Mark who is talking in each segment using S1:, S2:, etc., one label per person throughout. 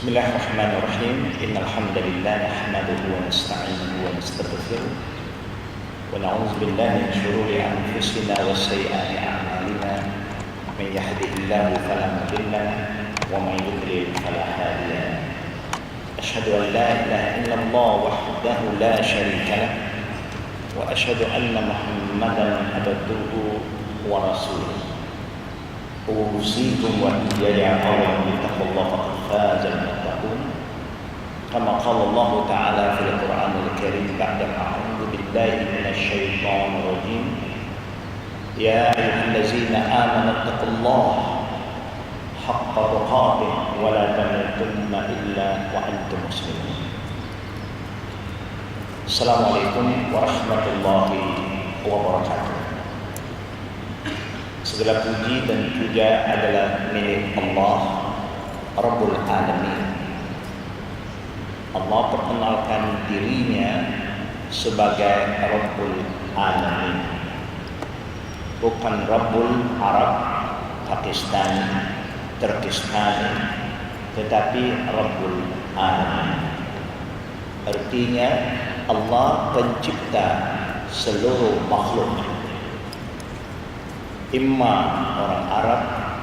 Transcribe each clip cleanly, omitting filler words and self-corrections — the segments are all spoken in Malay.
S1: Bismillahirrahmanirrahim. Innal hamdalillah nahmaduhu wa nasta'inuhu wa nastaghfiruh wa na'udzu billahi min shururi anfusina wa sayyiati a'malina. Man yahdihillahu fala mudilla lahu wa man yudlil fala hadiya lahu. Asyhadu an la ilaha illallah wahdahu la syarika lahu wa asyhadu anna Muhammadan abduhu wa rasuluh. أوصيكم وإياي أولا بتقوى الله فقد فاز المتقون كما قال الله تعالى في القرآن الكريم بعد أعوذ بالله من الشيطان الرجيم يا أيها الذين آمنوا اتقوا الله حق تقاته ولا تموتن إلا وأنتم مسلمون. السلام عليكم ورحمة الله وبركاته. Segala puji dan puja adalah milik Allah Rabbul Alamin. Allah perkenalkan dirinya sebagai Rabbul Alamin, bukan Rabbul Arab, Pakistan, Turkistan, tetapi Rabbul Alamin. Artinya Allah pencipta seluruh makhluk, imma orang Arab,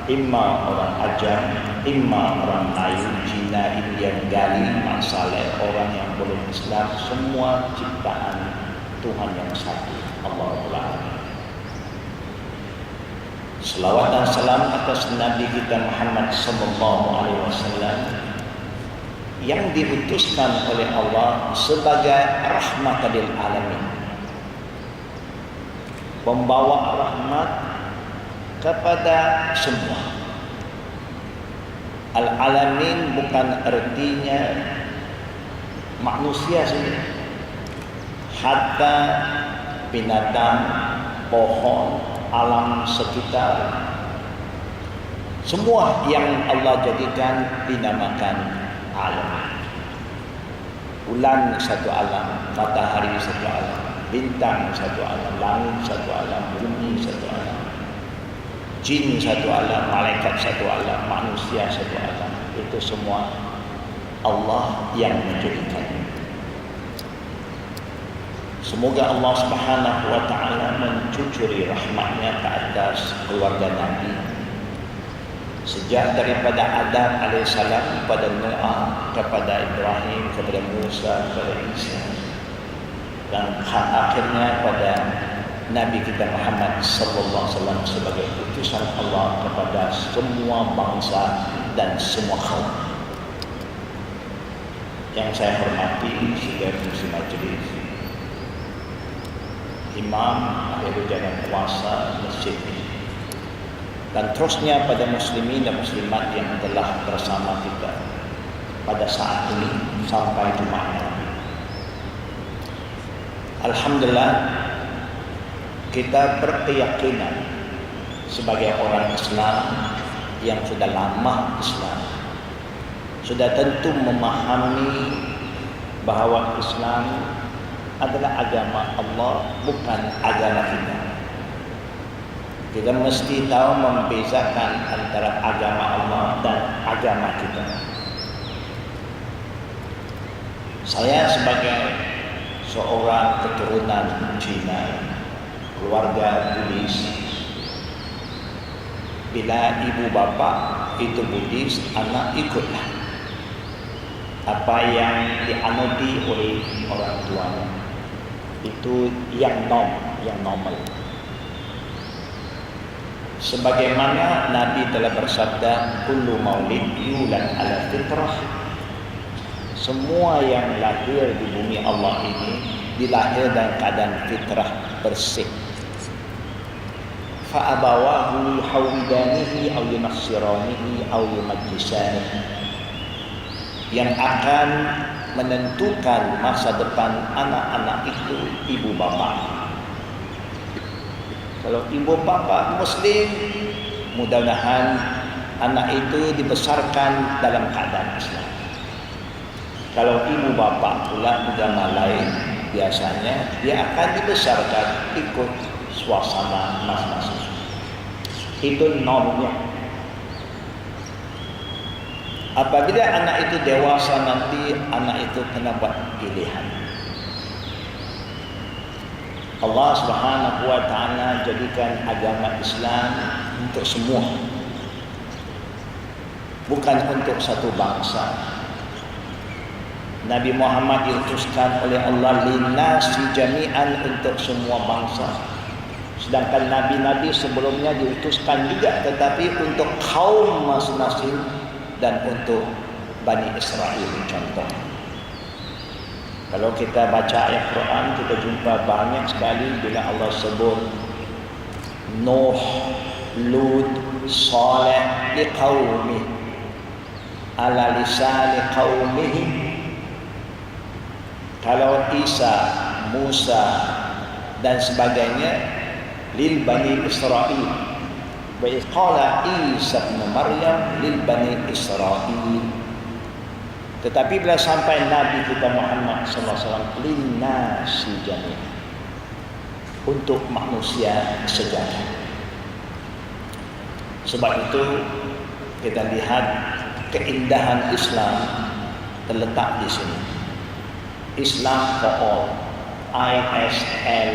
S1: imma orang Ajam, imma orang Melayu, Cina, India, Gali, Masaleh, orang yang belum Islam, semua ciptaan Tuhan yang satu, Allah Rabbul Alamin. Selawat dan salam atas Nabi kita Muhammad sallallahu alaihi wasallam yang diutuskan oleh Allah sebagai rahmatan lil alamin, membawa rahmat kepada semua. Al-alamin bukan artinya manusia saja, hatta binatang, pohon, alam sekitar, semua yang Allah jadikan dinamakan alam. Bulan satu alam, matahari satu alam, bintang satu alam, langit satu alam, bumi satu alam, jin satu alam, malaikat satu alam, manusia satu alam. Itu semua Allah yang menjadikannya. Semoga Allah Subhanahu wa ta'ala mencucuri rahmatnya ke atas keluarga Nabi, sejak daripada Adam alaihissalam kepada Noah, kepada Ibrahim, kepada Musa, kepada Isa, dan akhirnya pada Nabi kita Muhammad sallallahu alaihi wasallam sebagai utusan Allah kepada semua bangsa dan semua kaum. Yang saya hormati sidang majelis, imam, ahli jalan kuasa masjid, dan terusnya pada muslimin dan muslimat yang telah bersama kita pada saat ini sampai Jumat nanti. Alhamdulillah, kita berkeyakinan sebagai orang Islam yang sudah lama Islam, sudah tentu memahami bahawa Islam adalah agama Allah, bukan agama kita. Kita mesti tahu membezakan antara agama Allah dan agama kita. Saya sebagai seorang keturunan Cina, keluarga Buddhis, bila ibu bapa itu Buddhis, anak ikutlah apa yang dianuti oleh orang tuanya. Itu yang normal. Sebagaimana Nabi telah bersabda, kullu maulid yulad ala fitrah. Semua yang lahir di bumi Allah ini dilahir dalam keadaan fitrah bersih. Fa'abawahu yuhawidanihi aw yunassiranihi aw yumajjisanihi, yang akan menentukan masa depan anak-anak itu ibu bapa. Kalau ibu bapa Muslim, mudah-mudahan anak itu dibesarkan dalam keadaan Islam. Kalau ibu bapa pula agama lain, biasanya dia akan dibesarkan ikut suasana masing-masing. Itu normnya. Apabila anak itu dewasa nanti, anak itu kena buat pilihan. Allah Subhanahu wa taala jadikan agama Islam untuk semua. Bukan untuk satu bangsa. Nabi Muhammad diutuskan oleh Allah linnasi jami'an, untuk semua bangsa. Sedangkan nabi-nabi sebelumnya diutuskan juga, tetapi untuk kaum masing-masing dan untuk Bani Israel. Contoh, kalau kita baca ayat Quran, kita jumpa banyak sekali bila Allah sebut Nuh, Lut, Saleh liqaumih ala lisani qaumihi. Kalau Isa, Musa dan sebagainya lil Bani Israel. Wa qala Isa ibn Maryam lil Bani Israel. Tetapi bila sampai Nabi kita Muhammad SAW, linnasi jami'an, untuk manusia sejagat. Sebab itu kita lihat keindahan Islam terletak di sini. Islam for all. ISLAM.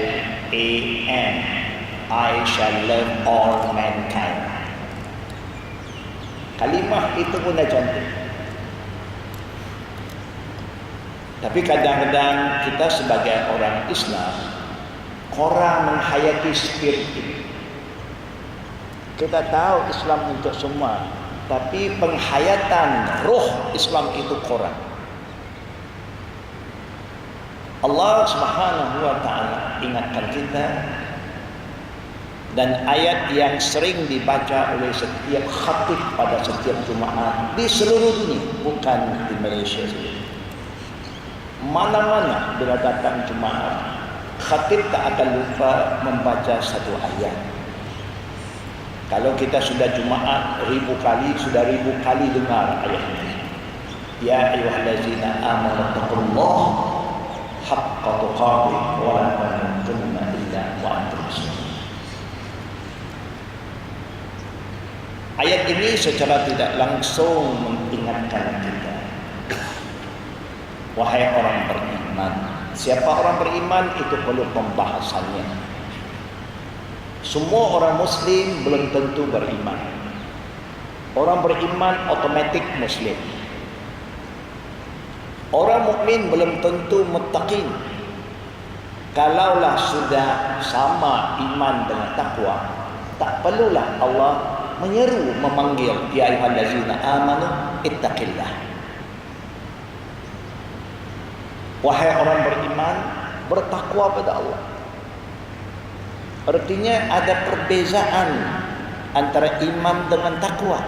S1: I shall love all mankind. Kalimah itu pun dah cantik. Tapi kadang-kadang kita sebagai orang Islam kurang menghayati spirit ini. Kita tahu Islam untuk semua, tapi penghayatan roh Islam itu kurang. Allah Subhanahu wa taala ingatkan kita, dan ayat yang sering dibaca oleh setiap khatib pada setiap Jumaat di seluruh dunia, bukan di Malaysia saja. Mana-mana bila datang Jumaat, khatib tak akan lupa membaca satu ayat. Kalau kita sudah Jumaat sudah ribu kali dengar ayat ini. Ya ayyuhallazina amanu taqullaha haqqa tuqatih wa la tamutunna illa wa antum muslimun. Ayat ini secara tidak langsung mengingatkan kita, wahai orang beriman. Siapa orang beriman itu perlu pembahasannya. Semua orang Muslim belum tentu beriman. Orang beriman otomatik Muslim. Orang mukmin belum tentu muttaqin. Kalaulah sudah sama iman dengan takwa, tak perlulah Allah menyeru, memanggil, ya ayyuhallazina amanu ittaqillah. Wahai orang beriman, bertakwa pada Allah. Artinya ada perbezaan antara iman dengan takwa.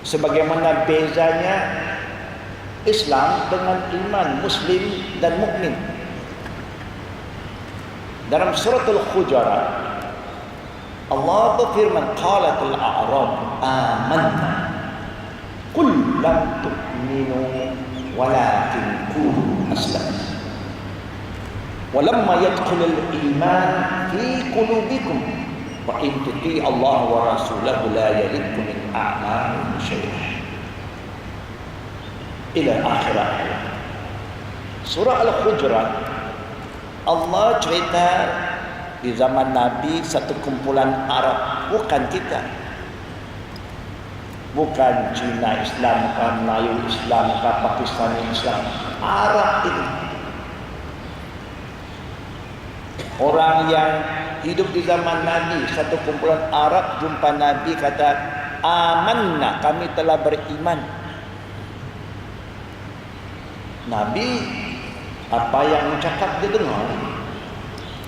S1: Sebagaimana bezanya Islam dengan iman, Muslim dan mukmin. Dalam surah Al-Hujurat Allah berfirman, qalatul a'rab amanna qul lam tu'minu walakin qulu aslamna walamma yadkhulul iman fi qulubikum wa in tuti Allah wa rasulahu la yalidkum min a'malikum syai'an ila akhir ayat. Surah Al-Hujurat Allah cerita di zaman Nabi satu kumpulan Arab, bukan kita, bukan Cina Islam, Melayu Islam, Pakistani Islam, Arab itu. Orang yang hidup di zaman Nabi, satu kumpulan Arab jumpa Nabi kata, amanna, kami telah beriman. Nabi apa yang ucapkan dia dengar.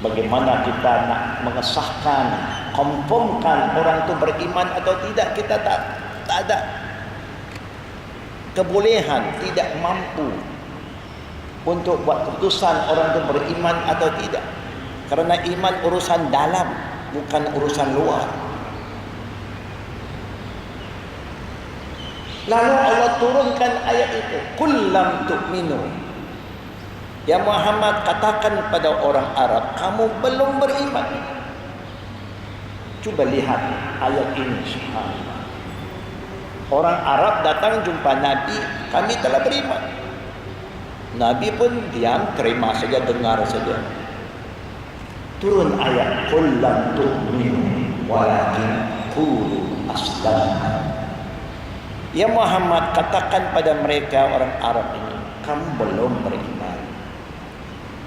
S1: Bagaimana kita nak mengesahkan, konfirmkan orang itu beriman atau tidak, kita tak ada kebolehan, tidak mampu untuk buat keputusan orang itu beriman atau tidak. Karena iman urusan dalam, bukan urusan luar. Lalu Allah turunkan ayat itu, qul lam tu'minu. Ya Muhammad, katakan pada orang Arab, kamu belum beriman. Cuba lihat ayat ini, subhanallah. Orang Arab datang jumpa Nabi, kami telah beriman. Nabi pun diam, terima saja, dengar saja. Turun ayat, qul lam tu'minu walakin qulu aslamna. Ya Muhammad, katakan pada mereka orang Arab ini, kamu belum beriman.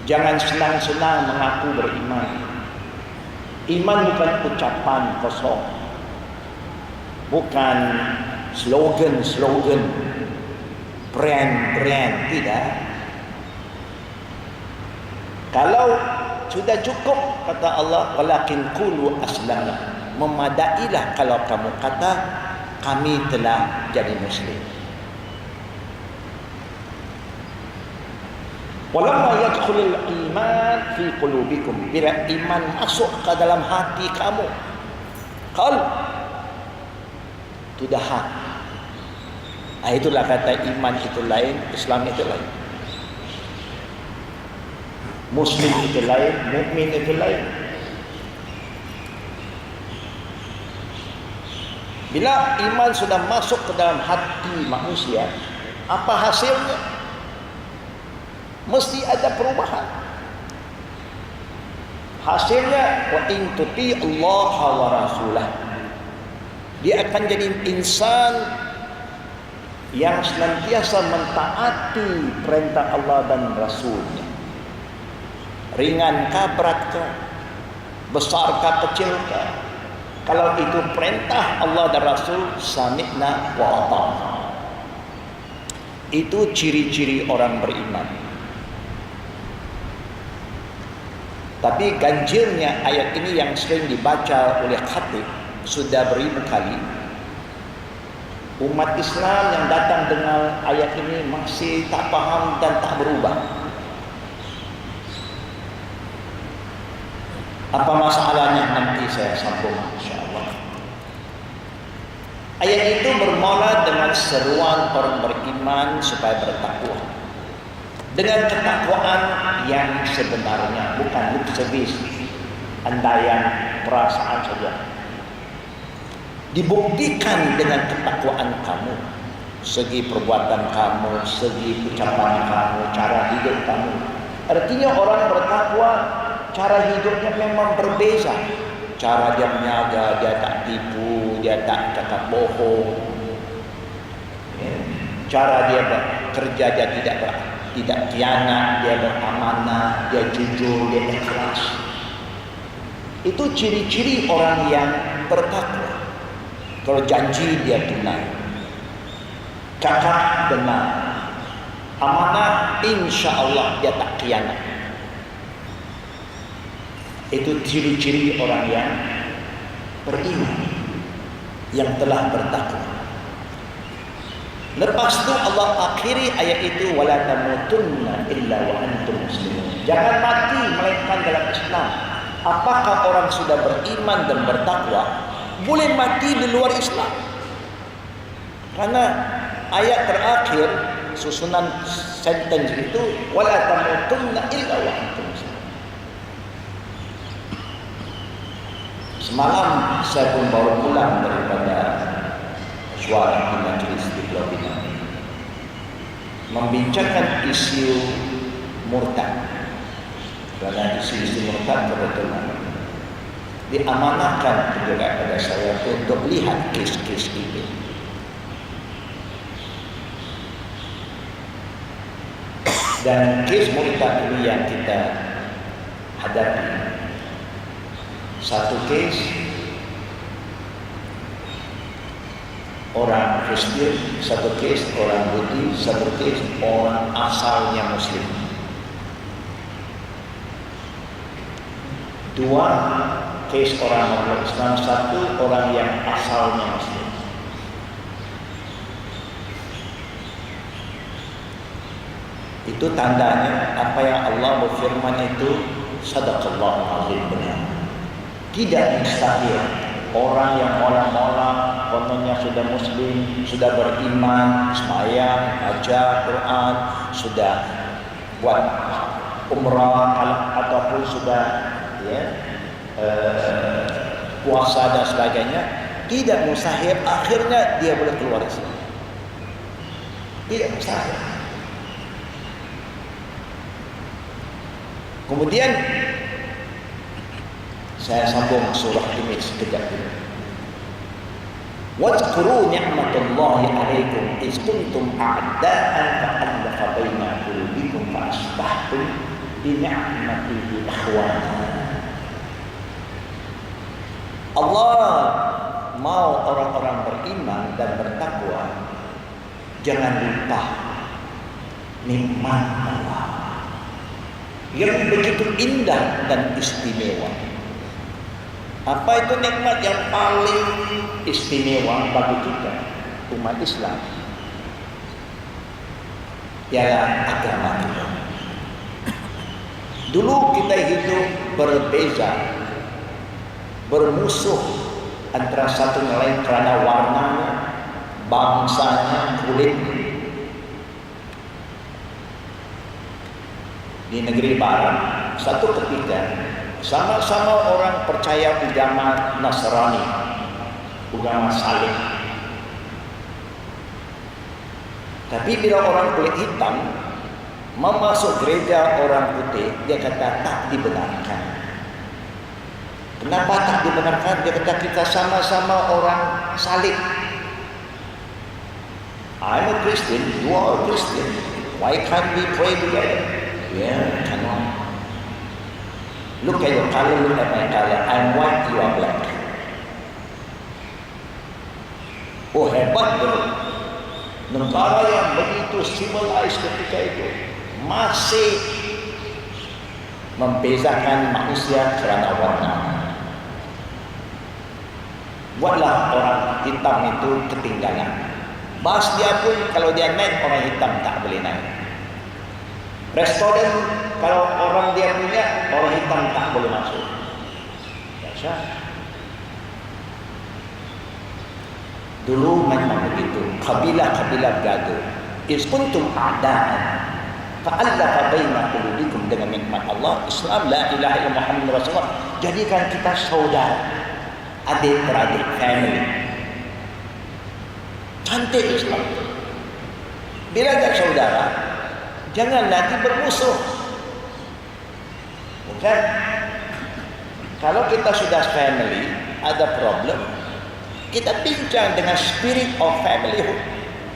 S1: Jangan senang-senang mengaku beriman. Iman bukan ucapan kosong, bukan slogan-slogan, brand-brand, tidak. Kalau sudah cukup, kata Allah, walakin qulu aslamna, memadailah kalau kamu kata kami telah jadi muslim. Walamma yadkhulul iman fi qulubikum, bila iman masuk ke dalam hati kamu, qalb, itu dah hati. Itulah kata iman itu lain, Islam itu lain. Muslim itu lain, mukmin itu lain. Bila iman sudah masuk ke dalam hati manusia, apa hasilnya? Mesti ada perubahan. Hasilnya, wa in tuti Allah wa rasulah, dia akan jadi insan yang senantiasa mentaati perintah Allah dan Rasulnya. Ringankah, beratkah, besarkah, kecilkah, kalau itu perintah Allah dan Rasul, sami'na wa ata'na. Itu ciri-ciri orang beriman. Tapi ganjilnya ayat ini yang sering dibaca oleh khatib sudah beribu kali. Umat Islam yang datang dengan ayat ini masih tak paham dan tak berubah. Apa masalahnya, nanti saya sambung insyaAllah. Ayat itu bermula dengan seruan orang beriman supaya bertakwa, dengan ketakwaan yang sebenarnya, bukan lip service, andaian perasaan saja. Dibuktikan dengan ketakwaan kamu, segi perbuatan kamu, segi ucapan kamu, cara hidup kamu. Artinya orang bertakwa, cara hidupnya memang berbeza. Cara dia menjaga, dia tak tipu, dia tak cakap bohong. Cara dia bekerja, dia tidak khianat, dia beramanah, dia jujur, dia ikhlas. Itu ciri-ciri orang yang bertakwa. Kalau janji dia tunai, cakap benar, amanah insya Allah dia tak khianat. Itu ciri-ciri orang yang beriman, yang telah bertakwa. Lepas itu Allah akhiri ayat itu, wala tamutunna illa wa antum muslimun. Jangan mati melainkan dalam Islam. Apakah orang sudah beriman dan bertakwa boleh mati di luar Islam? Karena ayat terakhir susunan sentence itu, wala tamutunna illa wa antum muslimun. Semalam saya pun baru pulang daripada suara di majlis di Pulau Pinang, membincangkan isu murtad. Karena isu murtad kebetulan diamanahkan juga pada saya untuk lihat kes-kes ini. Dan kes murtad ini yang kita hadapi, satu kes orang Kristen, satu kes orang Buddhis, satu kes orang asalnya Muslim. Dua kes orang non-Islam, satu orang yang asalnya Muslim. Itu tandanya apa yang Allah berfirman itu sadaqallahu azim, benar. Tidak mustahil orang yang mola-mola kononnya sudah Muslim, sudah beriman, sembahyang, baca Quran, sudah buat umrah ataupun sudah puasa dan sebagainya, tidak mustahil akhirnya dia boleh keluar Islam. Tidak mustahil. Kemudian saya sambung surah ini sekejap dulu. Wadhkuru ni'matallahi 'alaikum iz kuntum a'da'an fa'alafa baina qulubikum fa'asbahtum bi ni'matihi ikhwana. Allah mau orang-orang beriman dan bertakwa jangan lupa nikmat Allah yang begitu indah dan istimewa. Apa itu nikmat yang paling istimewa bagi kita umat Islam? Ialah agama kita. Dulu kita hidup berbeza, bermusuh antara satu dengan lain kerana warnanya, bangsanya, kulitnya. Di negeri barat, satu ketika sama-sama orang percaya agama Nasrani, agama Saleh. Tapi bila orang kulit hitam memasuk gereja orang putih, dia kata tak dibenarkan. Kenapa tak dibenarkan? Dia kata kita sama-sama orang Saleh. I'm a Christian, you are a Christian. Why can't we pray together? Yeah, cannot. Look at your color, look at my color. I'm white, you are black. Oh hebat bro. Negara yang begitu civilized ketika itu masih membezakan manusia kerana warna. Buatlah orang hitam itu ketinggalan. Bas dia pun kalau dia naik, orang hitam tak boleh naik. Restoran kalau orang dia punya, orang hitam tak boleh masuk. Biasa. Dulu memang begitu. Kabilah-kabilah gaduh. Iz kuntum a'da'an fa'alafa baina qulubikum, dengan nikmat Allah Islam la ilaha illallah Muhammadur Rasulullah jadikan kita saudara, adik-beradik, family. Cantik Islam. Bila ada saudara, jangan nanti bermusuh. Bukan? Kalau kita sudah family, ada problem, kita bincang dengan spirit of familyhood.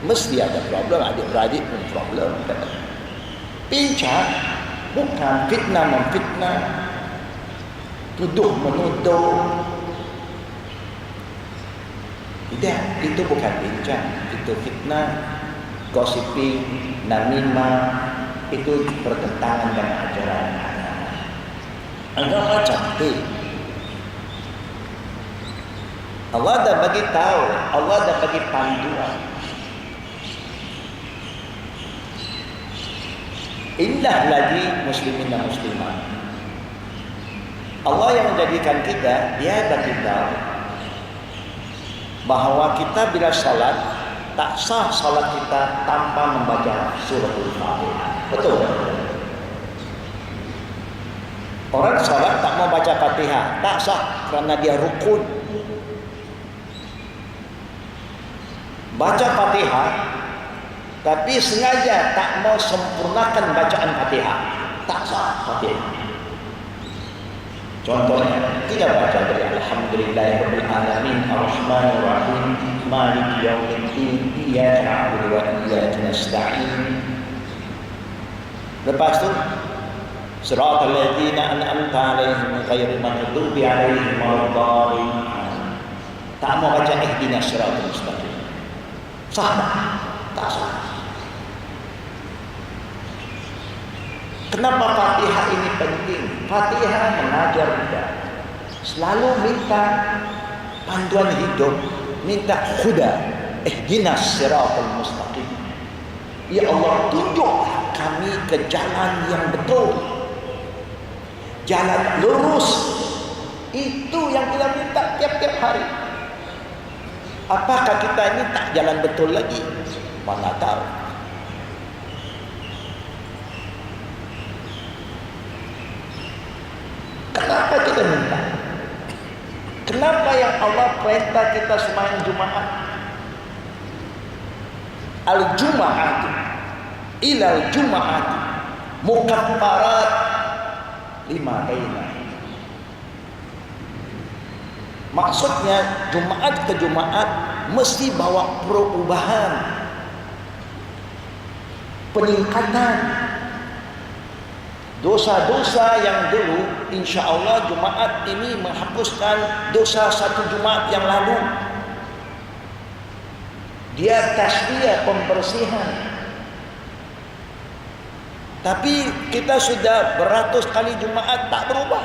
S1: Mesti ada problem, adik-beradik pun problem. Bincang, bukan fitnah memfitnah, tuduh menuduh. Tidak, itu bukan bincang, itu fitnah, gossiping, namimah, itu bertentangan dengan ajaran agama. Agama cantik. Allah dah bagi tahu, Allah dah bagi panduan. Indah lagi muslimin dan muslimat. Allah yang menjadikan kita, dia bagi tahu bahawa kita bila salat, tak sah salat kita tanpa membaca surah Al-Fatihah. Betul? Orang salat tak mau baca Fatihah, tak sah kerana dia rukun. Baca Fatihah, tapi sengaja tak mau sempurnakan bacaan Fatihah, tak sah Fatihah. Contohnya, kita baca dari Alhamdulillahirabbil alamin arrahmanir rahim maliki yaumiddin iyyaka na'budu wa iyyaka nasta'in. Lepas tu siratal ladzina an'amta 'alaihim ghairil maghdubi 'alaihim waladdallin. Tak mau baca ihdinas siratal mustaqim. Sah tak sah. Kenapa Fatihah ini penting? Fatihah mengajar kita selalu minta panduan hidup, minta huda, ihdinas siratal mustaqim. Ya Allah, tunjuklah kami ke jalan yang betul, jalan lurus. Itu yang kita minta tiap-tiap hari. Apakah kita ini tak jalan betul lagi? Mana tahu. Kenapa kita minta? Kenapa yang Allah perintah kita sembahyang Jumaat? Al-Jum'at ilal Jum'at mukaffarat lima bainah. Maksudnya Jumaat ke Jumaat mesti bawa perubahan, peningkatan. Dosa-dosa yang dulu, insya Allah Jumaat ini menghapuskan dosa satu Jumaat yang lalu. Dia tasbih, pembersihan. Tapi kita sudah beratus kali Jumaat tak berubah.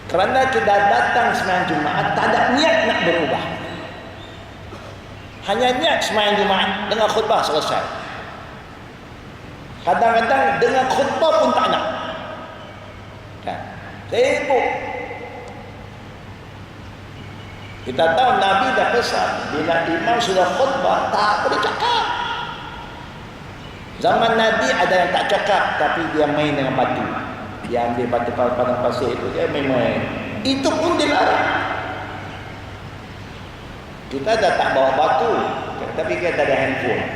S1: Kerana kita datang sembahyang Jumaat tak ada niat nak berubah. Hanya niat sembahyang Jumaat dengan khutbah selesai. Kadang-kadang dengan khutbah pun tak nak. Kan? Sibuk. Kita tahu Nabi dah pesan, bila imam sudah khutbah tak boleh cakap. Zaman Nabi ada yang tak cakap, tapi dia main dengan batu. Dia ambil batu padang pasir itu, dia main-main. Itu pun dilarang. Kita dah tak bawa batu, tapi kita ada handphone.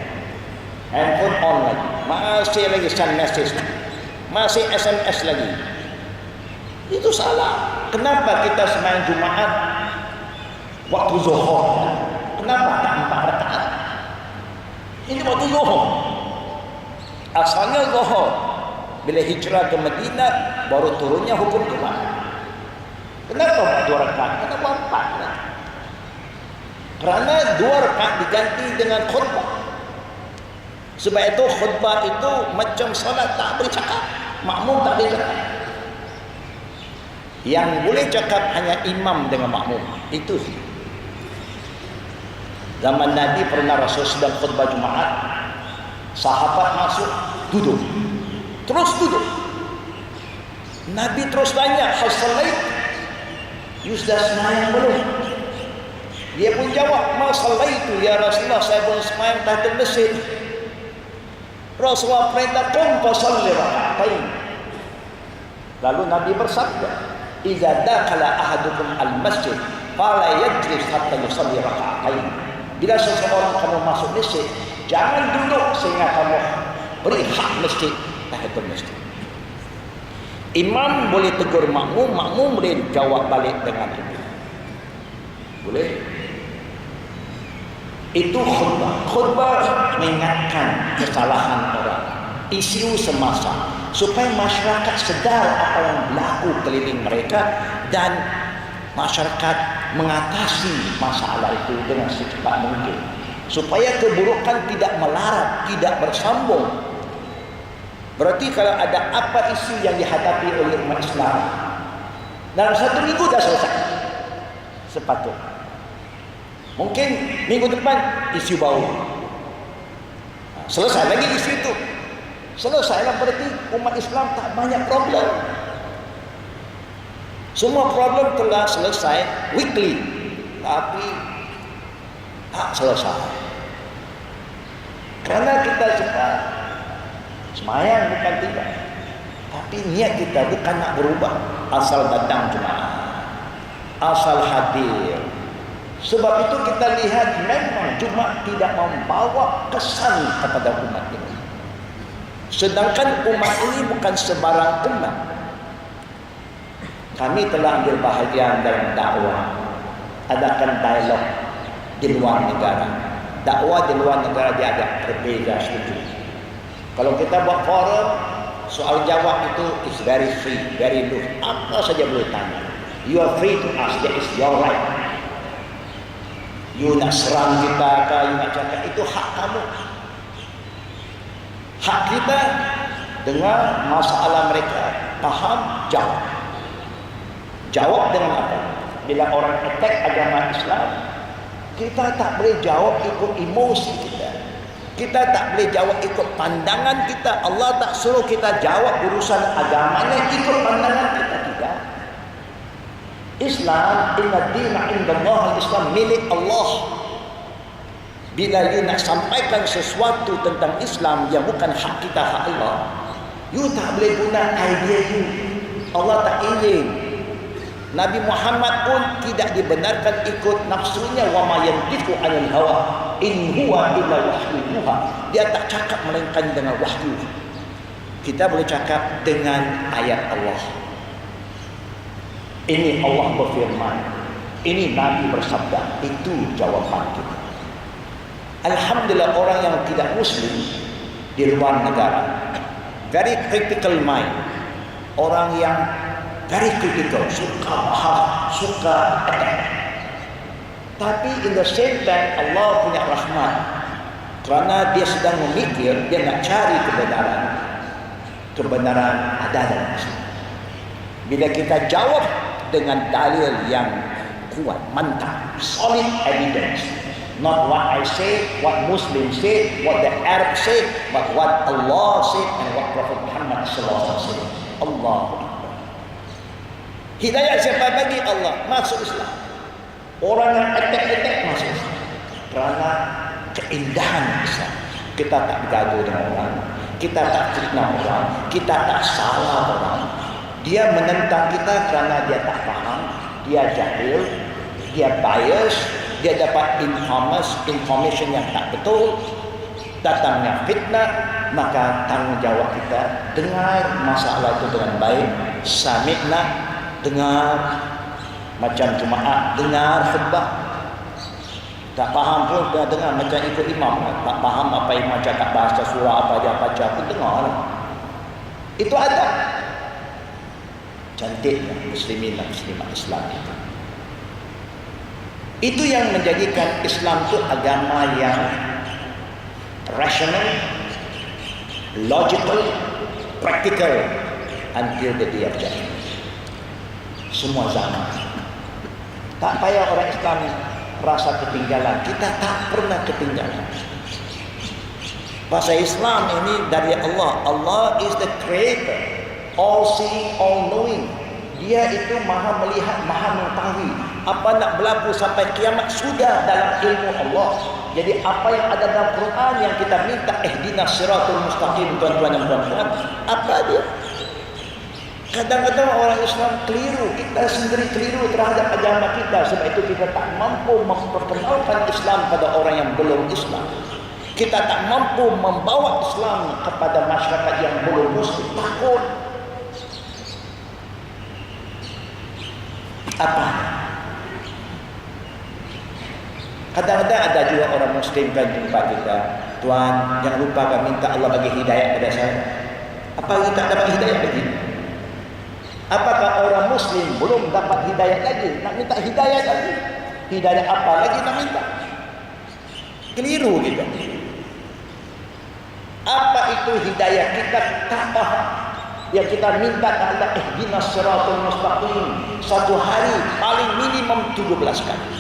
S1: Handphone on lagi. Masih lagi send message lagi. Masih SMS lagi. Itu salah. Kenapa kita sembahyang Jumaat waktu zuhur? Kenapa tak 4 rakaat? Ini waktu zuhur. Asalnya zuhur. Bila hijrah ke Madinah baru turunnya hukum Jumaat. Kenapa 2 rakaat? Kenapa 4? Kerana 2 rakaat diganti dengan khutbah. Sebab itu khutbah itu macam salat, tak boleh cakap. Makmum tak boleh cakap. Yang boleh cakap hanya imam dengan makmum. Itu sih. Zaman Nabi pernah Rasul sedang khutbah Jumaat, sahabat masuk, duduk. Terus duduk. Nabi terus tanya, "Hal salait?" You sudah sembahyang belum? Dia pun jawab, "Ma salaitu ya Rasulullah, saya belum sembahyang tahta masjid." Rasulullah perintah, "Qum fasalli raka'atain." Lalu Nabi bersabda, "Idza dakhala ahadukum al-masjid fala yajlis hatta yusalli raka'atain." Bila seseorang kamu masuk masjid, jangan duduk sehingga kamu beri hak masjid, tahiyatul masjid. Imam boleh tegur makmum, makmum boleh jawab balik dengan itu. Boleh. Itu khutbah. Khutbah mengingatkan kesalahan orang, isu semasa, supaya masyarakat sedar apa yang berlaku keliling mereka dan masyarakat mengatasi masalah itu dengan secepat mungkin, supaya keburukan tidak melarat, tidak bersambung. Berarti kalau ada apa isu yang dihadapi oleh umat Islam dalam 1 minggu dah selesai sepatutnya. Mungkin minggu depan isu baru. Selesai lagi isu itu. Selesailah, berarti umat Islam tak banyak problem. Semua problem telah selesai weekly, tapi tak selesai. Kerana kita suka sembahyang bukan tidak, tapi niat kita bukan nak berubah. Asal datang Jumaat, asal hadir. Sebab itu kita lihat memang Jumaat tidak membawa kesan kepada umat ini. Sedangkan umat ini bukan sebarang umat. Kami telah ambil bahagian dalam dakwah, adakan dialog di luar negara. Dakwah di luar negara dia agak berbeza sedikit. Kalau kita buat forum, soal jawab itu is very free, very loose. Apa saja boleh tanya. You are free to ask, that is your right. You nak serang kita ke, you nak cakap, itu hak kamu. Hak kita dengan masalah mereka, paham, jawab. Jawab dengan apa? Bila orang attack agama Islam, kita tak boleh jawab ikut emosi kita. Kita tak boleh jawab ikut pandangan kita. Allah tak suruh kita jawab urusan agamanya ikut pandangan kita, tidak. Islam, inna dina indallah al-Islam, milik Allah. Bila you nak sampaikan sesuatu tentang Islam yang bukan hak kita, hak Allah, you tak boleh guna idea you. Allah tak izin. Nabi Muhammad pun tidak dibenarkan ikut nafsunya. Wa ma yantiqu 'anil hawa in huwa illa wahyun yuha. Dia tak cakap melainkan dengan wahyu. Kita boleh cakap dengan ayat Allah. Ini Allah berfirman, ini Nabi bersabda. Itu jawaban kita. Alhamdulillah, orang yang tidak Muslim di luar negara, very critical mind, orang yang very critical, suka bahas, suka attack. Tapi in the same time Allah punya rahmat, kerana dia sedang memikir, dia nak cari kebenaran ada dalam Islam. Bila kita jawab dengan dalil yang kuat, mantap, solid evidence, not what I say, what Muslims say, what the Arab say, but what Allah said and what Prophet Muhammad sallallahu alaihi wasallam. Allahu Akbar. Hidayah siapa bagi? Allah. Masuk Islam. Orang yang attack masuk Islam. Kerana keindahan Islam. Kita tak bergaduh dengan orang, kita tak fitnah orang, kita tak salah orang. Dia menentang kita kerana dia tak faham, dia jahil, dia bias, dia dapat information yang tak betul, datangnya fitnah. Maka tanggungjawab kita dengar masalah itu dengan baik, sami'na, dengar macam jemaah, dengar khutbah. Tak faham pun dengar macam ikut imam. Tak faham apa imam cakap, bahasa surah apa dia baca pun dengar. Itu ada. Cantiknya muslimin dan muslimat Islam itu. Itu yang menjadikan Islam itu agama yang rational, logical, practical until the day of judgment. Semua zaman. Tak payah orang Islam rasa ketinggalan. Kita tak pernah ketinggalan. Bahasa Islam ini dari Allah. Allah is the creator, all seeing, all knowing. Dia itu maha melihat, maha mengetahui. Apa nak berlaku sampai kiamat sudah dalam ilmu Allah. Jadi apa yang ada dalam Quran yang kita minta, ihdinas siratul mustaqim, tuan-tuan dan puan-puan, apa dia? Kadang-kadang orang Islam keliru, kita sendiri keliru terhadap agama kita. Sebab itu kita tak mampu memperkenalkan Islam pada orang yang belum Islam. Kita tak mampu membawa Islam kepada masyarakat yang belum Muslim. Takut. Apa? Kadang-kadang ada juga orang Muslim kan jumpa kita, Tuan, jangan lupa kami minta Allah bagi hidayah pada saya. Apa kita dapat hidayah lagi? Apakah orang Muslim belum dapat hidayah lagi? Nak minta hidayah lagi? Hidayah apa lagi nak minta? Keliru kita. Apa itu hidayah? Kita tak faham. Yang kita minta adalah ihdinas siratal mustaqim. Satu hari paling minimum 17 kali.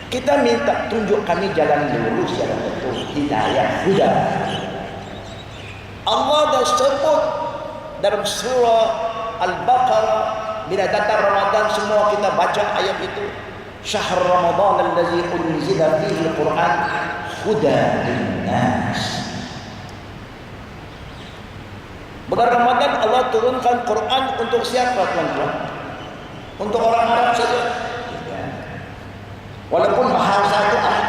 S1: Kita minta tunjuk kami jalan lurus, jalan betul, hidayah, huda. Allah dah sebut dalam surah Al-Baqarah, bila datang Ramadan semua kita baca ayat itu. Syahr Ramadan allazi unzila fihi al-Quran hudan linnas. Bulan Ramadan Allah turunkan Quran untuk siapa, tuan-tuan? Untuk orang Arab saja. Walaupun bahasa itu Arab.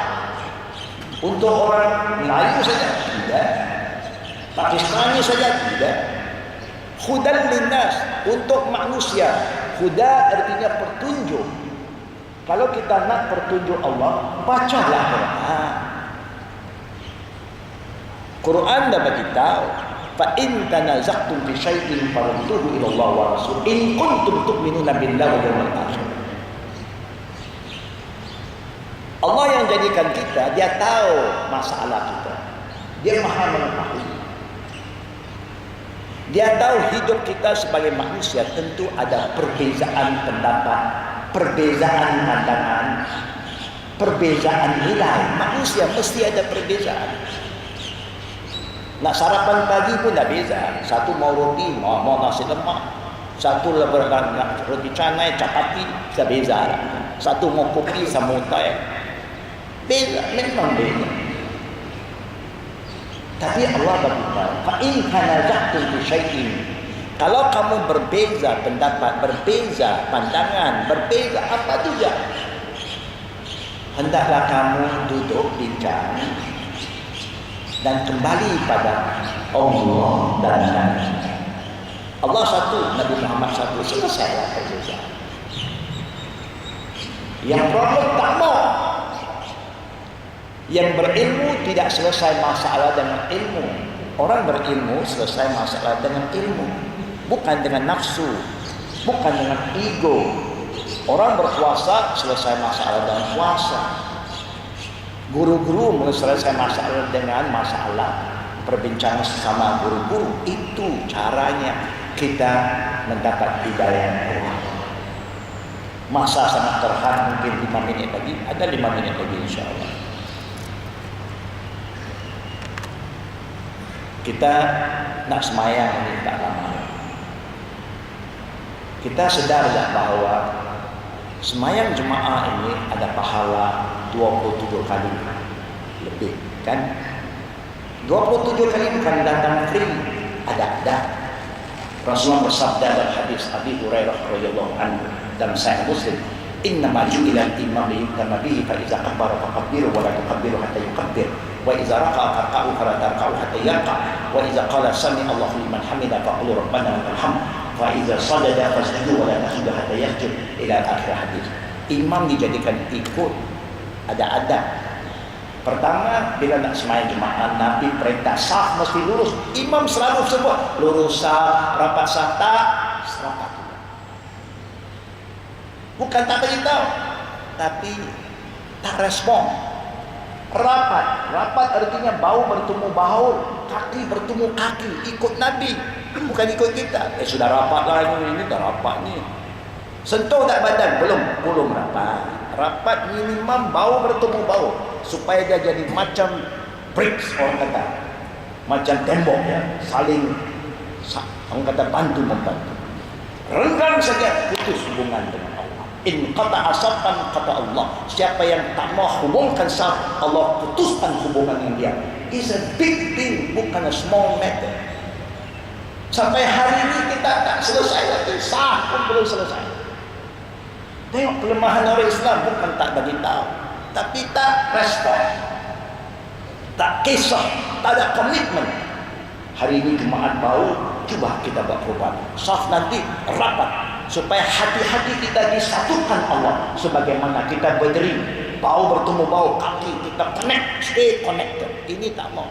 S1: Untuk orang Melayu saja tidak. Pakistani saja tidak. Hudan linnas, untuk manusia. Huda artinya petunjuk. Kalau kita nak petunjuk Allah, bacalah Quran. Quran dah bagi tahu, fa in tanaza'tum fi syai'in farudduhu ila Allah wa rasul in kuntum tu'minuna billahi wal yawmil akhir. Allah yang jadikan kita, dia tahu masalah kita. Dia maha mengetahui. Dia tahu hidup kita sebagai manusia tentu ada perbezaan pendapat, perbezaan pandangan, perbezaan nilai. Manusia mesti ada perbezaan. Nak sarapan pagi pun dah beza. Satu mau roti, mau nasi lemak. Satu roti canai, chapati, dah beza. Satu mau kopi sama teh. Beza, memang beza. Tapi Allah berkata, fa in tanaza'tum fi syai'in, Kalau kamu berbeza pendapat, berbeza pandangan, berbeza apa juga, hendaklah kamu duduk bincang dan kembali pada Allah dan Nabi. Allah satu, Nabi Muhammad satu, selesailah perbezaan. Yang problem tak mau. Yang berilmu tidak selesai masalah dengan ilmu. Orang berilmu selesai masalah dengan ilmu, bukan dengan nafsu, bukan dengan ego. Orang berpuasa selesai masalah dengan puasa. Guru-guru selesai masalah dengan masalah perbincangan sesama guru-guru. Itu caranya kita mendapat hidayah Allah. Masa sangat terhad, mungkin 5 minit lagi. Ada 5 minit lagi insyaAllah. Kita nak semayang ini tak lama. Kita sedar tak bahawa semayang jemaah ini ada pahala 27 kali lebih, kan? 27 kali bukan datang free, ada. Rasulullah bersabda dalam hadis Abi Hurairah radhiyallahu anhu dalam Sahih Muslim, "Innama ju'ila al-imam liyutamma bihi fa idza kabbara fakabbiru wa la tukabbiru hatta yukabbir wa idza raka'a farka'u fala tarka'u hatta yarka' wa idza qala sami Allahu liman hamida faqulu rabbana lakal hamd wa idza sajada fasjudu wa la tasjudu hatta yasjud." Ila akhir hadis. Imam dijadikan ikut, ada adab. Pertama, bila nak semayang jemaah, Nabi perintah saf mesti lurus. Imam selalu sebut lurus saf, rapat saf, tak serapat. Bukan tak beritahu, tapi tak respon. Rapat artinya bahu bertemu bahu, kaki bertemu kaki, ikut Nabi, bukan ikut kita. Sudah rapat lah ini dah rapat ni. Sentuh tak badan? Belum rapat. Rapat minimum bahu bertemu bahu, supaya dia jadi macam bricks, orang kata, macam tembok ya, saling orang kata bantu membantu. Renggang saja putus hubungan dengan Allah. In qata'a safan kata Allah, siapa yang tak mau hubungkan saf, Allah putuskan hubungan dengan dia. It's a big thing, bukan a small matter. Sampai hari ini kita tak selesai lagi, saf pun belum selesai. Tengok kelemahan orang Islam, bukan tak bagi tahu, tapi tak respon, tak kisah, tak ada komitmen. Hari ini jemaat bau, cuba kita buat perubahan. Saf nanti rapat, supaya hati-hati kita disatukan Allah. Sebagaimana kita berdiri, bau bertemu bau, kaki kita connect, stay connected. Ini tak mau.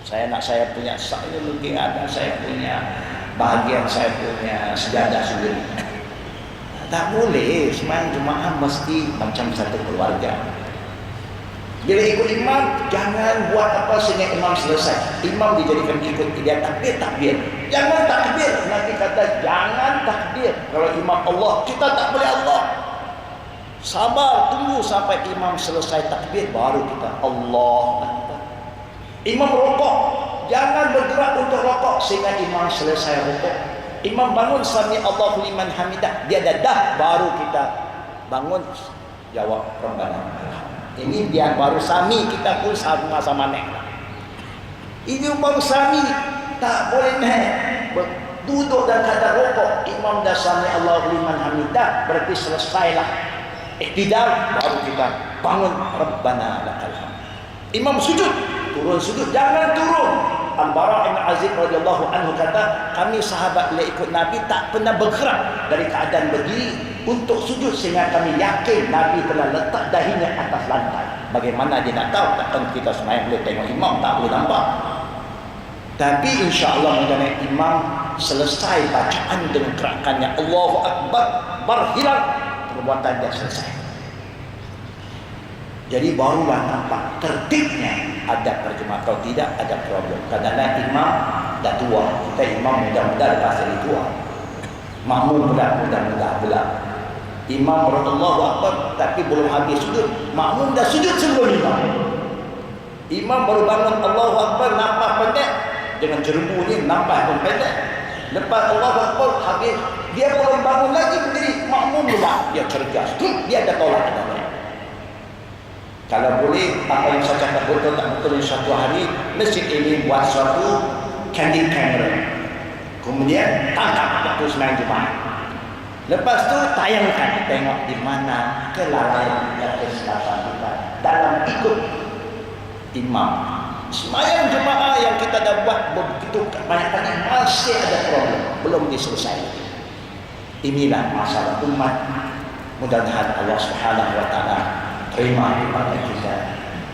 S1: Saya punya sak ini mungkin ada, saya punya bahagian, saya punya sejadah sendiri. Tak boleh semayang jemaah mesti macam satu keluarga. Bila ikut imam, jangan buat apa sehingga imam selesai. Imam dijadikan ikut dia takbir. Jangan takbir. Nabi kata jangan takbir. Kalau imam Allah, kita tak boleh Allah. Sabar, tunggu sampai imam selesai takbir, baru kita Allah Akbar. Imam rokok, jangan bergerak untuk rokok sehingga imam selesai rokok. Imam bangun sami Allahu liman hamidah, dia dah baru kita bangun jawab Rabbana. Ini biar baru sami, kita pun sama-sama naik. Ini baru sami, tak boleh naik. Duduk dan kata rokok, imam dah sami Allahu liman hamidah, berarti selesailah. Iktidal, baru kita bangun Rabbana lakal hamd. Imam sujud, turun sujud, jangan turun. Al-Bara' bin Azib radhiyallahu anhu kata, kami sahabat bila ikut Nabi tak pernah bergerak dari keadaan berdiri untuk sujud sehingga kami yakin Nabi pernah letak dahinya atas lantai. Bagaimana dia nak tahu? Takkan kita semayang boleh tengok imam, tak boleh nampak. Tapi insya-Allah mengenai imam selesai bacaan dengan gerakannya Allahu Akbar, berhilang, perbuatan dia selesai. Jadi barulah nampak tertibnya adab berjemaah. Kalau tidak ada problem. Kadang-kadang imam dah tua, kita imam muda-muda lepas jadi tua, makmum muda-muda pula. Imam Allahu Akbar tapi belum habis sujud, makmum dah sujud sebelum imam. Imam baru bangun Allahu Akbar, nampak pendek, dengan jerbu ni nampak pun pendek. Lepas Allahu Akbar habis, dia belum bangun lagi berdiri, makmum lupa. Dia cergas, dia dah tolak adanya. Kalau boleh, apa yang saya cakap betul tak betul, satu hari masjid ini buat suatu candid camera. Kemudian tangkap waktu sembahyang Jumat. Lepas tu tayangkan, tengok di mana kelalaian dan kesilapan kita dalam ikut imam. Sembahyang jemaah yang kita dah buat begitu banyak kali masih ada problem, belum diselesaikan. Inilah masalah umat. Mudah-mudahan Allah Subhanahu wa taala terima ibadah kita.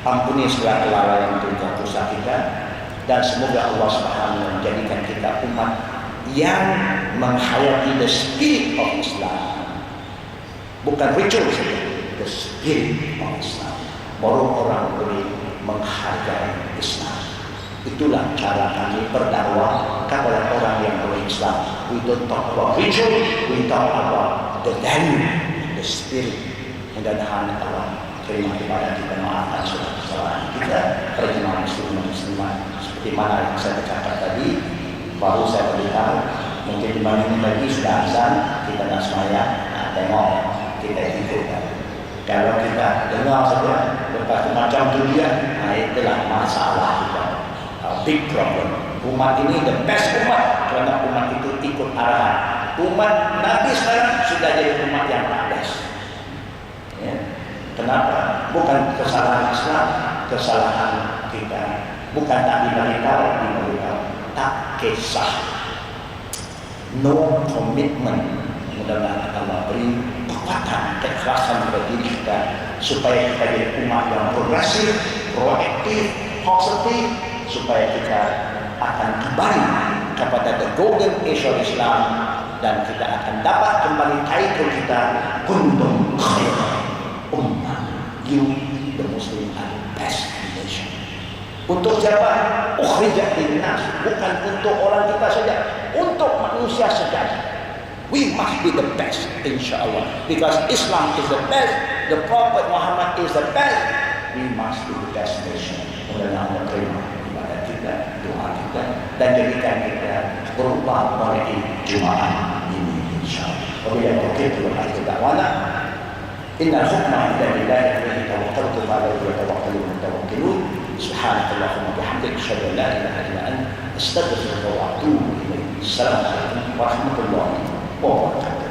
S1: Ampuni segala kelalaian dan dosa kita, dan semoga Allah Subhanahu wa taala menjadikan kita umat yang menghayati the spirit of Islam. Bukan ritual saja, the spirit of Islam. Baru orang boleh menghargai Islam. Itulah cara kami berdakwah kepada orang yang berislam. We don't talk about ritual, we talk about the value, the spirit. Mudah-mudahan Allah terima ibadah kita, maafkan segala kesalahan kita, terjemah muslimat seperti mana yang saya cakap tadi. Baru saya beritahu, mungkin 5 menit lagi sudah azan, kita nak sembahyang, tengok kita ikutkan. Kalau kita dengar saja, lepas itu macam tu dia, itulah masalah kita. Big problem. Umat ini the best umat kerana umat itu ikut arahan. Umat Nabi sekarang sudah jadi umat yang best. Ya. Kenapa? Bukan kesalahan Islam, kesalahan kita. Bukan tak diberitahu, tak kisah. No commitment. Mudah-mudahan Allah beri kekuatan, keikhlasan kepada diri kita supaya kita jadi umat yang progresif, proaktif, positif, supaya kita akan kembali kepada the golden age of Islam, dan kita akan dapat kembali title kita kuntum khairan ummah. You the Muslim are best nation. Untuk siapa? Ukhrijat linnas, bukan untuk orang kita saja, untuk manusia saja. We must be the best, insyaAllah, because Islam is the best, the Prophet Muhammad is the best. We must be the best nation. Mudah-mudahan Allah terima ibadah kita, doa kita, dan jadikan kita berubah pada Jumaat ini, insyaAllah. Wabillahi taufiq wal hidayah. Innal hukma illa lillah, alaihi tawakkaltu wa alaihi yatawakkalul mutawakkilun. Subhanakallahumma wa bihamdika, asyhadu an la ilaha illa anta, astaghfiruka wa atubu ilaik. Assalamualaikum warahmatullahi wabarakatuh.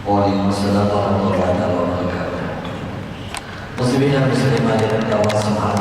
S2: Waalaikumsalam warahmatullahi wabarakatuh. Muslimin dan muslimat yang Allah Subhanahu